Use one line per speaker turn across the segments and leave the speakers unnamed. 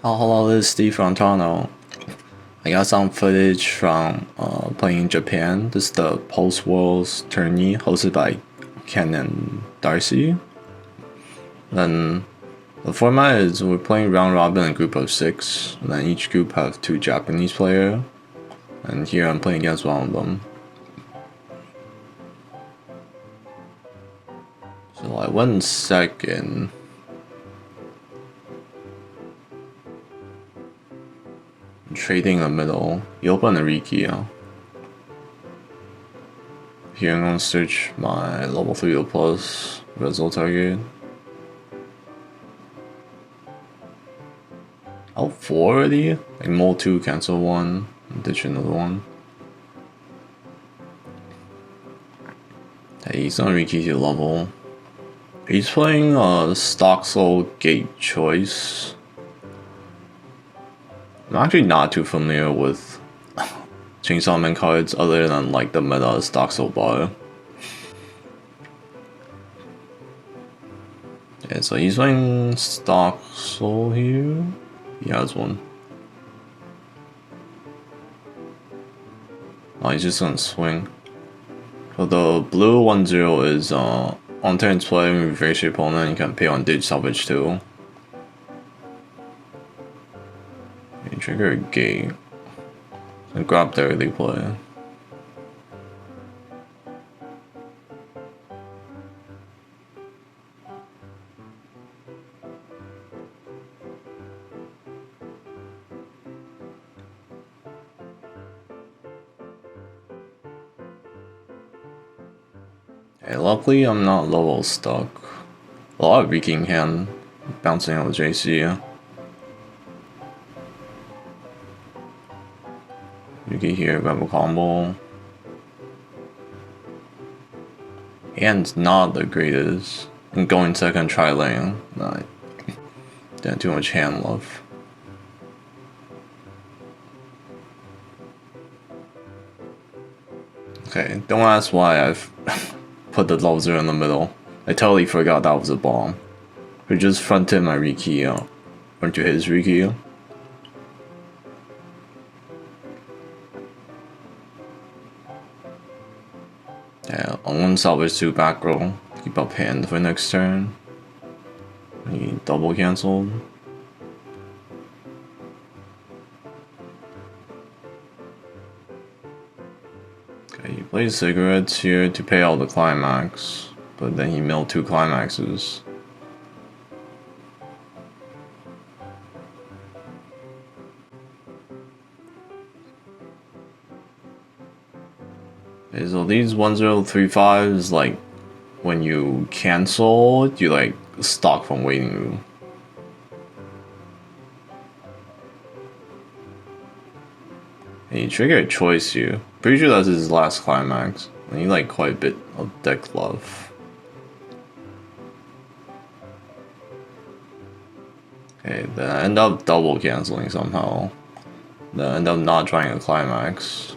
Hello, this is Steve from Toronto. I got some footage from playing in Japan. This is the post-Worlds tourney hosted by Ken and Darcy. Then the format is we're playing round robin in a group of 6. And then each group have 2 Japanese players. And here I'm playing against one of them. So I went second. Trading in the middle. You open a Riki. Here I'm gonna search my level 3 or plus result target. Out 4 already? Like mold 2, cancel 1, ditch another one. Hey, he's gonna Riki to level. He's playing stock soul gate choice. I'm actually not too familiar with Chainsaw Man cards other than like the meta stock soul bar. Yeah, so he's playing stock soul here. He has one. Oh, he's just gonna swing. So the blue 1-0 is on turns play, reverse your opponent, you can pay on dig salvage too. You trigger a gate and grab the early play. Hey, luckily I'm not level stuck. A lot of Viking hand bouncing out with JC. You can hear grab a combo. Hand's not the greatest. And going second tri lane. Nah, didn't too much hand love. Okay, don't ask why I've put the level 0 in the middle. I totally forgot that was a bomb. I just fronted my Riki onto his Riki. Yeah, on one salvage 2 back row. Keep up hand for next turn. He double cancelled. Okay, he plays cigarettes here to pay all the climax, but then he milled 2 climaxes. Okay, so these 1035s, like when you cancel, you like stock from waiting room. And you trigger a choice here. Pretty sure that's his last climax. And he like quite a bit of deck love. Okay, then I end up double canceling somehow. Then I end up not trying a climax.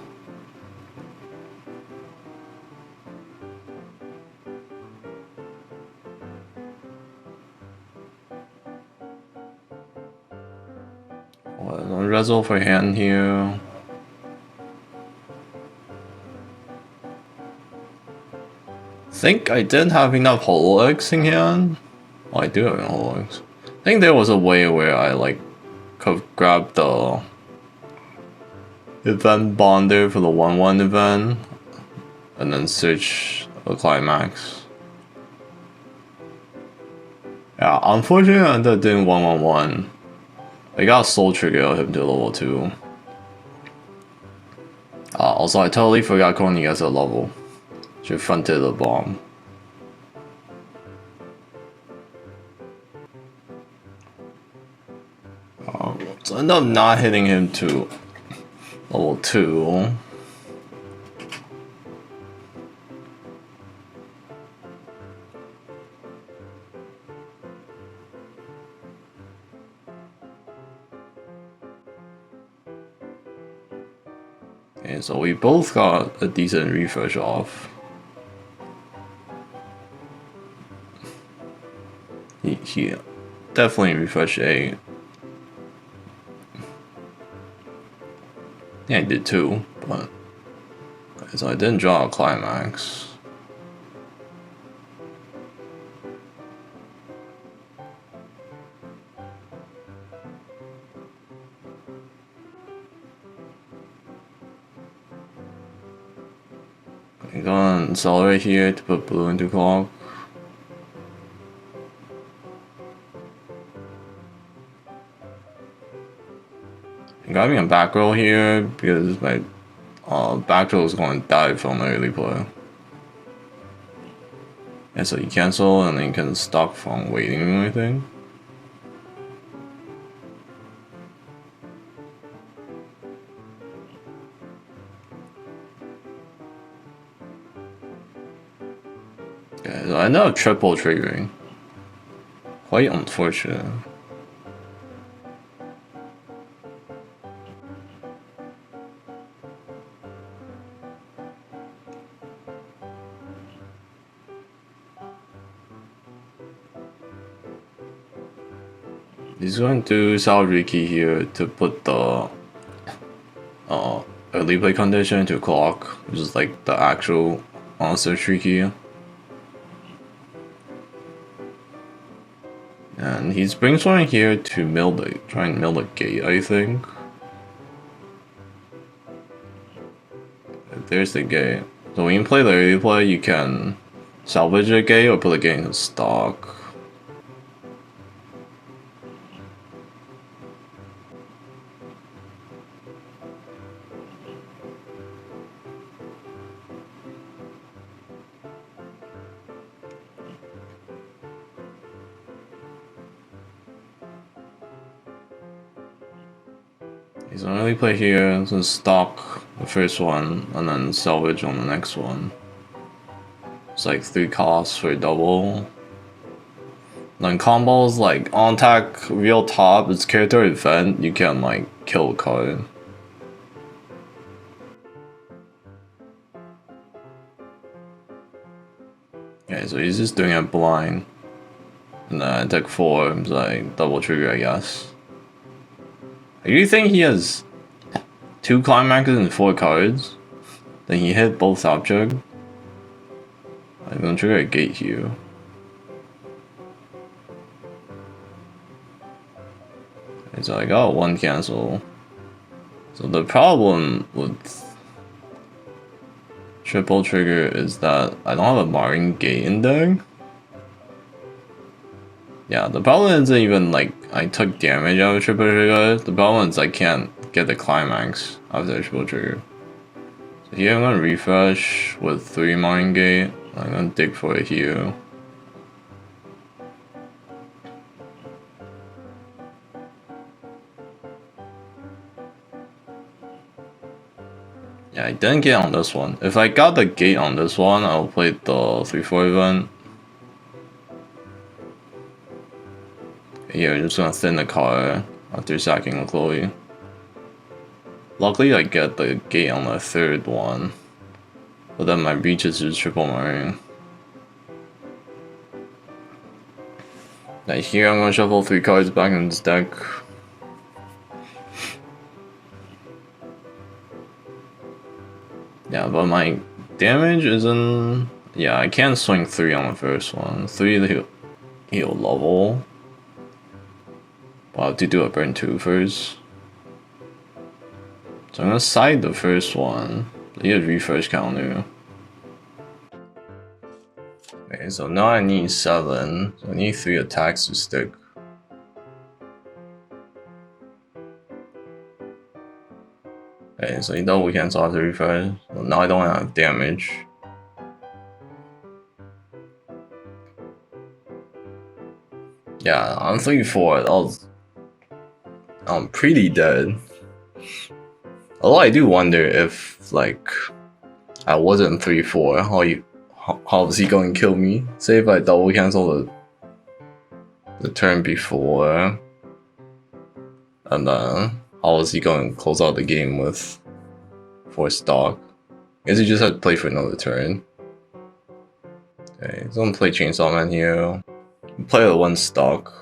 Well, resolve for hand here. I think I didn't have enough Hololives in hand. Oh, I do have enough Hololives. I think there was a way where I like could grab the event bonder for the 1-1 event and then search a climax. Yeah, unfortunately I ended up doing 1-1-1. I got soul trigger him to level 2. Also I totally forgot Tourney as a level. Should fronted the bomb. So I end up not hitting him to level 2. Okay, so we both got a decent refresh off. He definitely refresh A. Yeah, I did too, but so I didn't draw a climax. I'm gonna accelerate here to put blue into clock. I'm grabbing a back row here because my back row is going to die from early play. And so you cancel and then you can stop from waiting or anything. Okay, so I ended up triple triggering. Quite unfortunate. He's going to salvage key here to put the early play condition into clock, which is like the actual search key. And he's brainstorming here to try and mill the gate, I think. There's the gate. So when you play the early play, you can salvage the gate or put the gate into stock. He's gonna really play here, so stock the first one, and then salvage on the next one. It's like 3 costs for a double. Then combos like on attack, real top, it's character event, you can like kill a card. Okay, so he's just doing it blind. And then attack 4, it's like double trigger, I guess. I really think he has 2 climaxes and 4 cards. Then he hit both objects. I'm gonna trigger a gate here. Okay, so I got 1 cancel. So the problem with triple trigger is that I don't have a marring gate in there. Yeah, the problem isn't even like I took damage out of triple trigger. The problem is I can't get the climax after triple trigger. So here I'm gonna refresh with 3 marring gate. I'm gonna dig for it here. Yeah, I didn't get on this one. If I got the gate on this one, I'll play the 3-4 event. Yeah, I'm just gonna thin the card after sacking a Chloe. Luckily, I get the gate on the 3rd one, but then my reach is just triple marring. Now here, I'm gonna shuffle 3 cards back in this deck. Yeah, but my damage isn't. Yeah, I can't swing 3 on the first one. 3 he'll level. I'll have to do a burn 2 first. So I'm gonna side the first one. He has refresh counter. Okay, so now I need 7. So I need 3 attacks to stick. Okay, so he double cancel after refresh. So now I don't have damage. Yeah, on 3-4, I'm pretty dead. Although I do wonder if, like, I wasn't 3-4, how was he going to kill me? Say if I double cancel the turn before, and then how was he going to close out the game with 4 stock? I guess he just had to play for another turn. Okay, so I'm gonna play Chainsaw Man here. Play the 1 stock.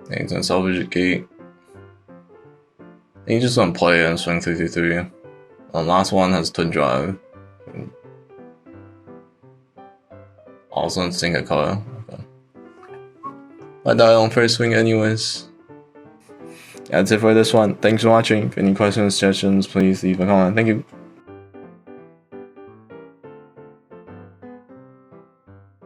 And he's gonna salvage the gate. You just want to play and swing 3-3. Last one has twin drive. Also in single color. Okay. I died on first swing anyways. That's it for this one. Thanks for watching. If any questions, suggestions, please leave a comment. Thank you.